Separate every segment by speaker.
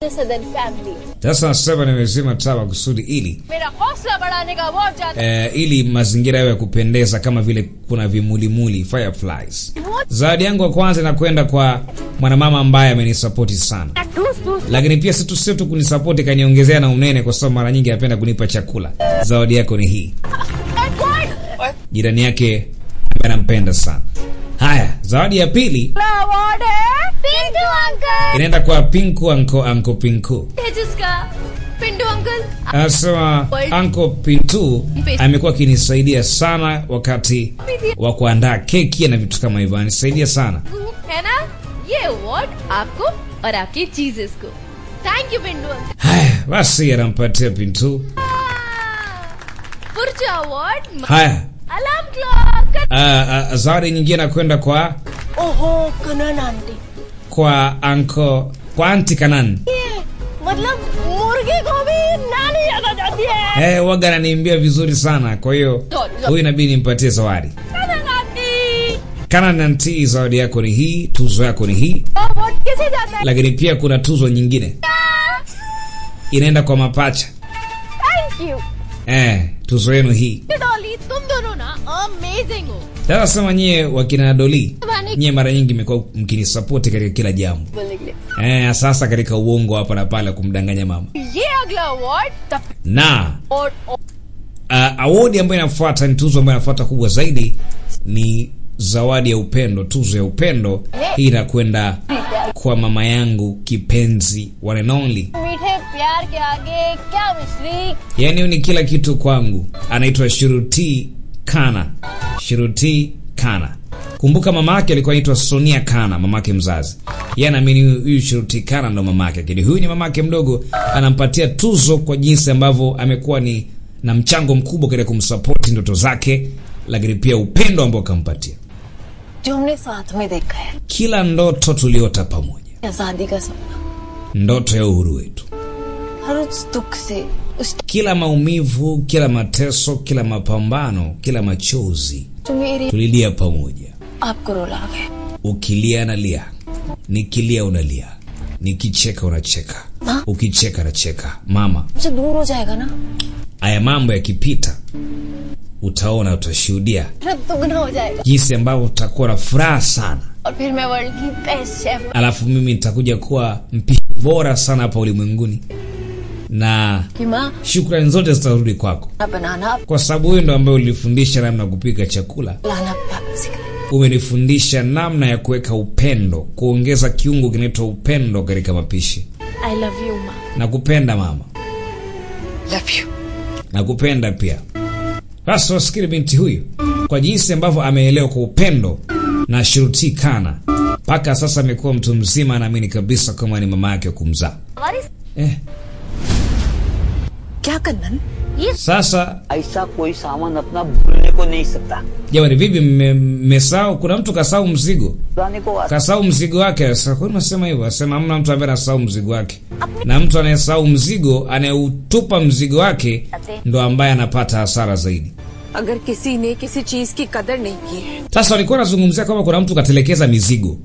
Speaker 1: than family.
Speaker 2: Sasa sasa nimesema tawa kusudi ili
Speaker 1: Mera hosla badhane ka bahut zyada
Speaker 2: ili mazingira yawe ya kupendeza kama vile kuna vimulimuli fireflies. Zawadi yangu ya kwanza inakwenda kwa mwanamama ambaye amenisupport sana. Lakini pia sio tu kunisupport, kaniongezea na unene kwa sababu mara nyingi anapenda kunipa chakula. Zawadi yako ni hii. Jirani yake ambaye anampenda sana. Haya, zawadi ya pili
Speaker 1: Pintu uncle.
Speaker 2: inaenda kwa Pinku Uncle Pinku.
Speaker 1: Jiska Pintu uncle.
Speaker 2: Asema Uncle Pintu amekuwa akinisaidia sana wakati wa kuandaa keki na vitu kama hivyo. Anisaidia sana.
Speaker 1: है ना ये अवार्ड आपको और आपकी चीजेस को. Thank you Pintu uncle.
Speaker 2: Haya, basi anampatia Pintu.
Speaker 1: पुरचा award.
Speaker 2: Haya,
Speaker 1: alarm clock.
Speaker 2: zawadi nyingine nakwenda kwa
Speaker 1: ओहो Kanan auntie.
Speaker 2: kwa Auntie Kanan.
Speaker 1: मतलब मुर्गी को भी नानी याद आ जाती है.
Speaker 2: Waga ananiimbia vizuri sana, kwa hiyo huyu inabidi nimpatie zawadi.
Speaker 1: Kanan auntie.
Speaker 2: Kanan Auntie, zawadi yako ni hii, tuzo yako ni hii.
Speaker 1: Award कैसे जाता है?
Speaker 2: Lakini pia kuna tuzo nyingine inaenda kwa mapacha.
Speaker 1: Thank you.
Speaker 2: Tuzo yenu hii.
Speaker 1: Dolly तुम दोनों ना अमेजिंग हो.
Speaker 2: Sasa sema nyie wakina Doli, nyie mara nyingi mmekuwa mkinisupport katika kila jambo. Sasa katika uongo hapa na pale kumdanganya mama.
Speaker 1: ये अगला award
Speaker 2: Na
Speaker 1: और
Speaker 2: award ambayo inafuata ni tuzo ambayo inafuata kubwa zaidi, ni zawadi ya upendo, tuzo ya upendo. Hii inakwenda kwa mama yangu kipenzi, one and only.
Speaker 1: मीठे प्यार के आगे क्या मिश्री.
Speaker 2: Yaani ni kila kitu kwangu. Anaitwa Shuruti Kana. Shuruti Kana. Kumbuka mama yake alikuwa anaitwa Sonia Kana, mama yake mzazi. Yeye anaamini huyu Shuruti Kana ndo mama yake. Lakini huyu ni mama yake mdogo, anampatia tuzo kwa jinsi ambavyo amekuwa ni na mchango mkubwa katika kumsupport ndoto zake, lakini pia upendo ambao kampatia.
Speaker 1: जो हमने साथ में देखा है.
Speaker 2: Kila ndoto tuliota pamoja.
Speaker 1: आजादी का सपना.
Speaker 2: Ndoto ya uhuru wetu.
Speaker 1: हर उस दुख से उस
Speaker 2: Kila maumivu, kila mateso, kila mapambano, kila machozi
Speaker 1: जो मेरी
Speaker 2: tulilia pamoja.
Speaker 1: आपको रुला गए.
Speaker 2: Ukilia nalia, nikilia unalia, nikicheka unacheka, ukicheka nacheka. Mama,
Speaker 1: मुझसे दूर हो जाएगा ना.
Speaker 2: haya mambo yakipita utaona, utashuhudia
Speaker 1: फिर दुगना हो जाएगा.
Speaker 2: jinsi ambavyo utakuwa na furaha sana.
Speaker 1: और फिर मैं वर्ल्ड की best chef.
Speaker 2: Alafu mimi nitakuja kuwa mpishi bora sana hapa ulimwenguni, na
Speaker 1: कि माँ
Speaker 2: shukrani zote zitarudi kwako,
Speaker 1: बनाना
Speaker 2: kwa sababu wewe ndo ambaye ulifundisha namna kupika chakula.
Speaker 1: लाना पापा सिखाया.
Speaker 2: Umenifundisha namna ya kuweka upendo, kuongeza kiungo kinaitwa upendo katika mapishi.
Speaker 1: I love you माँ.
Speaker 2: Nakupenda mama.
Speaker 1: Love you.
Speaker 2: Nakupenda pia. Basi wasikili binti huyu kwa jinsi ambavyo ameelewa kwa upendo na Shuruti Kana. Paka sasa amekuwa mtu mzima, anaamini kabisa kama ni mama yake kumzaa.
Speaker 1: क्या कन्नन?
Speaker 2: Sasa
Speaker 3: ऐसा कोई सामान अपना भूलने को नहीं सकता.
Speaker 2: jamani, vipi mmesahau? Kuna mtu kasahau mzigo.
Speaker 3: पुराने को
Speaker 2: Kasahau mzigo wake. Sasa kwa nini unasema hivyo? Asema hamna mtu ambaye anasahau mzigo wake. Na mtu anayesahau mzigo, anayeutupa mzigo wake ndo ambaye anapata hasara zaidi.
Speaker 4: अगर किसी ने किसी चीज की कदर नहीं की.
Speaker 2: Sasa walikuwa wanazungumzia kama kuna mtu katelekeza mizigo.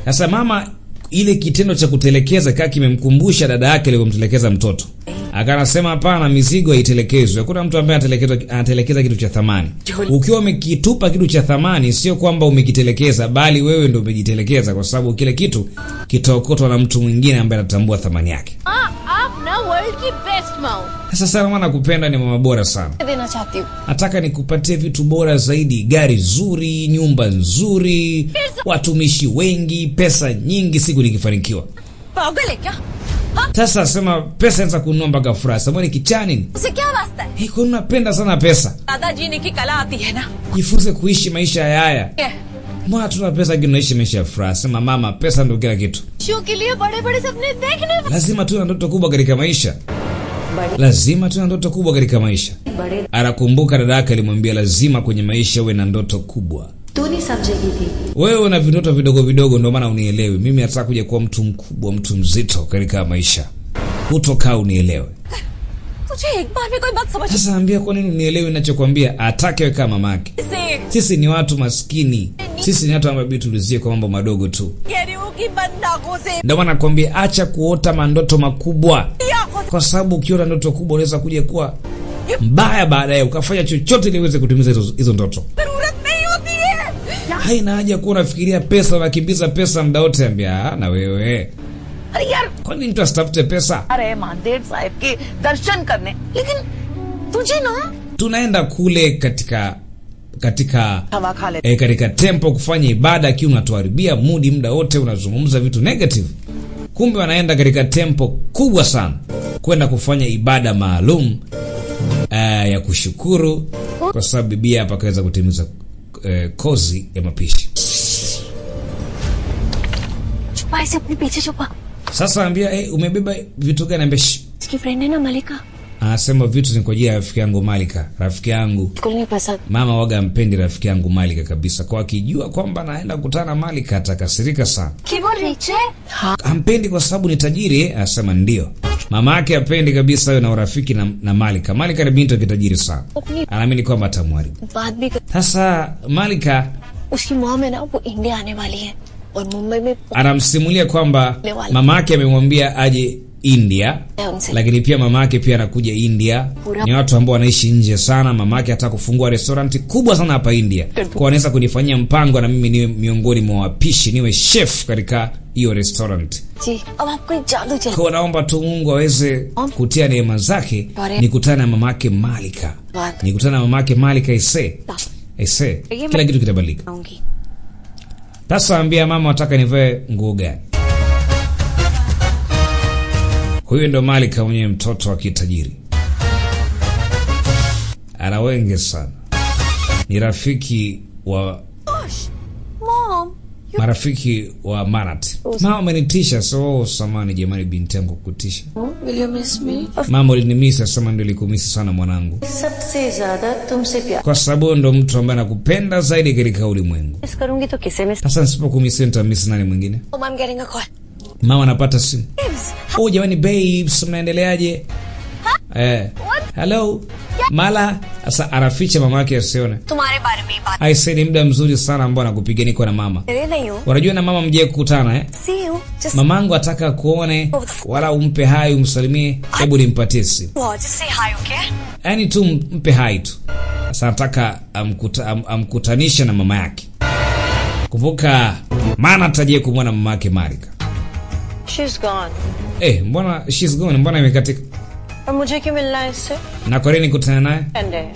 Speaker 2: Sasa mama, ile kitendo cha kutelekeza kaka kimemkumbusha dada yake aliyomtelekeza mtoto. Akanasema hapana, mizigo haitelekezwe. Hakuna mtu ambaye anatelekeza kitu cha thamani. Ukiwa umekitupa kitu cha thamani, sio kwamba umekitelekeza, bali wewe ndio umejitelekeza, kwa sababu kile kitu kitaokotwa na mtu mwingine ambaye anatambua thamani yake.
Speaker 1: आप ना वर्ल्ड की बेस्ट माँ हो.
Speaker 2: Sasa sana mama, nakupenda, ni mama bora sana.
Speaker 1: देना चाहती हूँ.
Speaker 2: Nataka nikupatie vitu bora zaidi, gari zuri, nyumba nzuri, watumishi wengi, pesa nyingi siku nikifanikiwa.
Speaker 4: पागल है क्या?
Speaker 2: Sasa sema pesa inaweza kununua mpaka furaha. Sasa ni kichani?
Speaker 4: उसे क्या वास्ता है?
Speaker 2: Kwa nini unapenda sana pesa?
Speaker 4: ज्यादा जीने की कला आती है ना.
Speaker 2: Jifunze kuishi maisha haya. Mbona tuna pesa kinaishi maisha ya furaha? Sema mama, pesa ndio kila kitu.
Speaker 1: Show के लिए बड़े-बड़े सपने देखने.
Speaker 2: Lazima tuwe na ndoto kubwa katika maisha. Lazima tuwe na ndoto kubwa katika maisha. Anakumbuka dada yake alimwambia lazima kwenye maisha uwe na ndoto kubwa.
Speaker 4: तू नहीं समझेगी थी.
Speaker 2: Wewe una vindoto vidogo vidogo, ndio maana unielewi. Mimi nataka kuja kuwa mtu mkubwa, mtu mzito katika maisha. Hutokaa unielewe.
Speaker 4: तुझे एक बार भी कोई बात समझ
Speaker 2: Sasa ambia kwa nini unielewi ninachokwambia? Atake kama mamake.
Speaker 4: से
Speaker 2: Sisi ni watu maskini. Sisi ni watu ambao tulizie kwa mambo madogo tu.
Speaker 4: कह रही हूँ की बंद आंखों से
Speaker 2: Ndio maana nakwambia acha kuota mandoto makubwa,
Speaker 4: आंखों से
Speaker 2: kwa sababu ukiota ndoto kubwa unaweza kuja kuwa mbaya baadaye, ukafanya chochote ili uweze kutimiza hizo ndoto.
Speaker 4: जरूरत नहीं होती है।
Speaker 2: Haina haja kuwa unafikiria pesa, unakimbiza pesa muda wote. Ambia na wewe,
Speaker 3: अरे यार
Speaker 2: kwani mtu asitafute pesa?
Speaker 3: अरे महादेव साहब के दर्शन करने, लेकिन तुझे ना
Speaker 2: Tunaenda kule katika
Speaker 3: हवा खा ले।
Speaker 2: katika tempo kufanya ibada, akiwa unatuharibia mudi muda wote, unazungumza vitu negative. Kumbe wanaenda katika tempo kubwa sana kwenda kufanya ibada maalum ya kushukuru, kwa sababu bibi hapa akaweza kutimiza kozi ya mapishi.
Speaker 5: छुपा इसे अपने पीछे छुपा।
Speaker 2: Sasa ambia umebeba vitu gani? Ambia
Speaker 5: इसकी फ्रेंड है ना मलिका,
Speaker 2: anasema vitu ni kwa ajili ya rafiki yangu Malika. Rafiki yangu
Speaker 5: बिल्कुल नहीं पसंद।
Speaker 2: mama waga mpendi rafiki yangu Malika kabisa, kwa akijua kwamba naenda kukutana na Malika atakasirika sana.
Speaker 5: वो रिच है? हाँ।
Speaker 2: Hampendi kwa sababu ni tajiri. Anasema ndio. Mama yake hapendi kabisa yeye na urafiki na Malika. Malika ni binti kitajiri sana, anaamini kwamba atamharibu.
Speaker 5: बात भी कर,
Speaker 2: Sasa Malika
Speaker 5: उसकी मॉम है ना, वो इंडिया आने वाली है और मुंबई में
Speaker 2: anamsimulia kwamba mama yake amemwambia aje India,
Speaker 5: उनसे
Speaker 2: lakini pia mama yake pia anakuja India. Ni watu ambao wanaishi nje sana. Mama yake anataka kufungua restaurant kubwa sana hapa India, kwa anaweza kunifanyia mpango na mimi niwe miongoni mwa wapishi, niwe chef katika hiyo restaurant.
Speaker 5: जी। अब आपको एक जादू चल,
Speaker 2: Kwa naomba tu Mungu aweze kutia neema zake, nikutane na mama yake Malika. Nikutane na mama yake Malika ise kila kitu kitabadilika.
Speaker 5: आऊंगी।
Speaker 2: Sasa ambia mama wataka nivae nguo gani? Huyu ndo Malika mwenye mtoto wa kitajiri. Ana wengi sana. Ni rafiki wa
Speaker 5: mom,
Speaker 2: marafiki wa Manat. Mama amenitisha, so samani jamani, binti yangu kukutisha.
Speaker 5: will you miss me?
Speaker 2: Mama ulinimisa, sema ndio likumisi sana mwanangu,
Speaker 5: सबसे ज्यादा तुमसे प्यार
Speaker 2: kwa sababu ndo mtu ambaye anakupenda zaidi katika ulimwengu.
Speaker 5: Miss करूंगी तो किसे miss?
Speaker 2: Sasa nisipokumisi nitamisi nani mwingine?
Speaker 5: Oh, I'm getting a call.
Speaker 2: Mama anapata simu. Oh jamani babes, mnaendeleaje? Hello Mala. Sasa anaficha mama yake asione.
Speaker 5: तुम्हारे बारे में ही बात
Speaker 2: Aise, ni muda mzuri sana ambao anakupigia niko na mama.
Speaker 5: करे नहीं हो।
Speaker 2: Unajua na mama mje kukutana
Speaker 5: See you. Just
Speaker 2: Mamangu ataka kuone wala umpe hai umsalimie, hebu nimpatie simu.
Speaker 5: just say hi, okay?
Speaker 2: Yaani tu mpe hai tu. Sasa nataka amkutanishe na mama yake. Kumbuka maana atajie kumwona mama yake Malika.
Speaker 5: She's gone.
Speaker 2: Mbona she's gone? Mbona imekatika?
Speaker 5: और मुझे क्यों मिलना है इससे?
Speaker 2: Na kwa nini nikutane naye?
Speaker 5: Sunday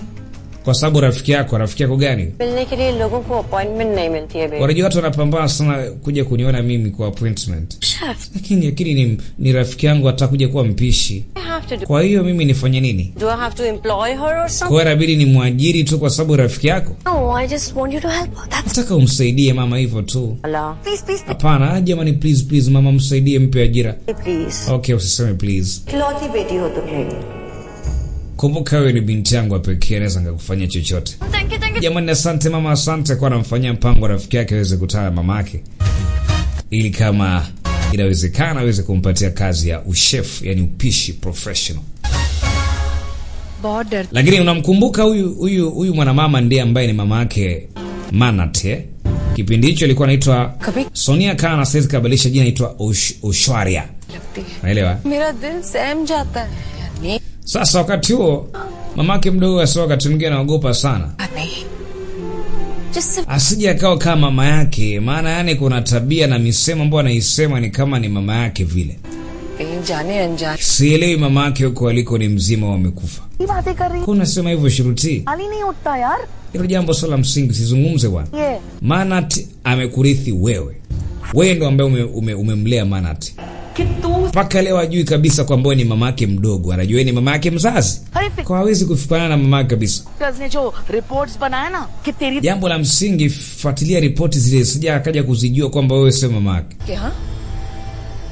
Speaker 2: Kwa sababu rafiki yako gani?
Speaker 5: मिलने के लिए लोगों को अपॉइंटमेंट नहीं मिलती है बेटा।
Speaker 2: Unajua watu wanapambana sana kuja kuniona mimi kwa appointment.
Speaker 5: Chef,
Speaker 2: Lakini ni rafiki yangu atakuja kuwa mpishi.
Speaker 5: I have to do.
Speaker 2: Kwa hiyo mimi nifanye nini?
Speaker 5: Do I have to employ her or something?
Speaker 2: Kwa inabidi ni muajiri tu kwa sababu rafiki yako?
Speaker 5: No, I just want you to help her. That's
Speaker 2: Nataka umsaidie mama hivyo tu.
Speaker 5: Allah. Please, please,
Speaker 2: Hapana, jamani please mama msaidie, mpe ajira.
Speaker 5: please.
Speaker 2: Okay, usiseme please.
Speaker 5: इकलौती बेटी हो तुम मेरी।
Speaker 2: Kumbuka wewe ni binti yangu pekee, naweza ngakufanyia chochote.
Speaker 5: Thank you.
Speaker 2: Jamani asante mama, asante kwa anamfanyia mpango rafiki yake aweze kutana na mama yake, ili kama inawezekana aweze kumpatia kazi ya uchef, yani upishi professional.
Speaker 4: बहुत डर
Speaker 2: Lakini unamkumbuka huyu mwanamama ndiye ambaye ni mama yake Manat. Kipindi hicho alikuwa anaitwa Sonia Khan, na sasa kabadilisha jina anaitwa Oshwaria.
Speaker 4: लगती है।
Speaker 2: Naelewa?
Speaker 4: मेरा दिल सहम जाता है। नहीं
Speaker 2: Sasa wakati huo mamake mdogo asio, wakati mwingine anaogopa sana
Speaker 4: नहीं
Speaker 5: जिससे
Speaker 2: asije akawa kama mama yake, maana yani kuna tabia na misemo ambayo anaisema ni kama ni mama yake vile.
Speaker 4: कहीं जाने अनजाने
Speaker 2: Sielewi mama yake huko aliko ni mzima au amekufa.
Speaker 3: बातें कर रही,
Speaker 2: Kuna sema hivyo Shuruti?
Speaker 3: हाल ही नहीं उठता यार
Speaker 2: Hilo jambo sio la msingi, sizungumze bwana.
Speaker 3: ये।
Speaker 2: Manat amekurithi wewe. Wewe ndo ambaye umemlea Manat.
Speaker 3: कि तू
Speaker 2: Mpaka leo ajui kabisa kwamba wewe ni mama yake mdogo, anajua ni mama yake mzazi. Kwa hawezi kufikana na mama yake kabisa.
Speaker 3: ने जो रिपोर्ट्स बनाया ना कि तेरी
Speaker 2: Jambo la msingi, fuatilia ripoti zile, sija akaja kuzijua kwamba wewe sio mama yake.
Speaker 4: कि हाँ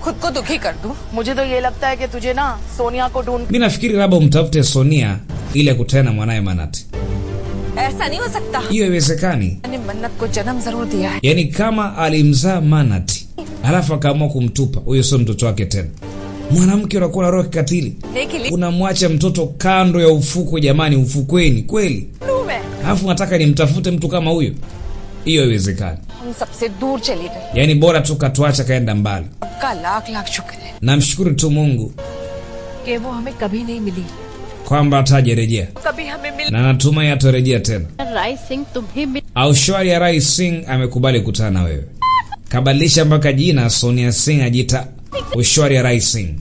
Speaker 4: खुद को दुखी कर दूं।
Speaker 3: मुझे तो ये लगता है कि तुझे ना सोनिया को ढूंढ
Speaker 2: Mimi nafikiri labda umtafute Sonia ili akutane na mwanae Manat.
Speaker 4: ऐसा नहीं हो सकता।
Speaker 2: Hiyo haiwezekani.
Speaker 4: मैंने मन्नत को जन्म जरूर दिया है।
Speaker 2: Yaani kama alimzaa Manat alafu akaamua kumtupa, huyo sio mtoto wake tena. Mwanamke unakuwa na roho kikatili,
Speaker 4: देखिए
Speaker 2: unamwacha mtoto kando ya ufuko, jamani, ufukweni kweli,
Speaker 4: लू मैं
Speaker 2: alafu nataka nimtafute mtu kama huyo? Hiyo haiwezekani.
Speaker 4: हम सबसे दूर चली गई।
Speaker 2: Yani bora tu katuacha kaenda mbali.
Speaker 4: का लाख लाख शुक्र है
Speaker 2: Namshukuru tu Mungu
Speaker 4: कि वो हमें कभी नहीं मिली,
Speaker 2: kwamba hatajarejea
Speaker 4: कभी हमें मिल।
Speaker 2: na natumai atarejea tena.
Speaker 1: Rai सिंह तुम्हें मिल
Speaker 2: Aishwarya Rai Singh amekubali kukutana na wewe. Kabadilisha mpaka jina, Sonia Singh ajita Aishwarya Rai Singh.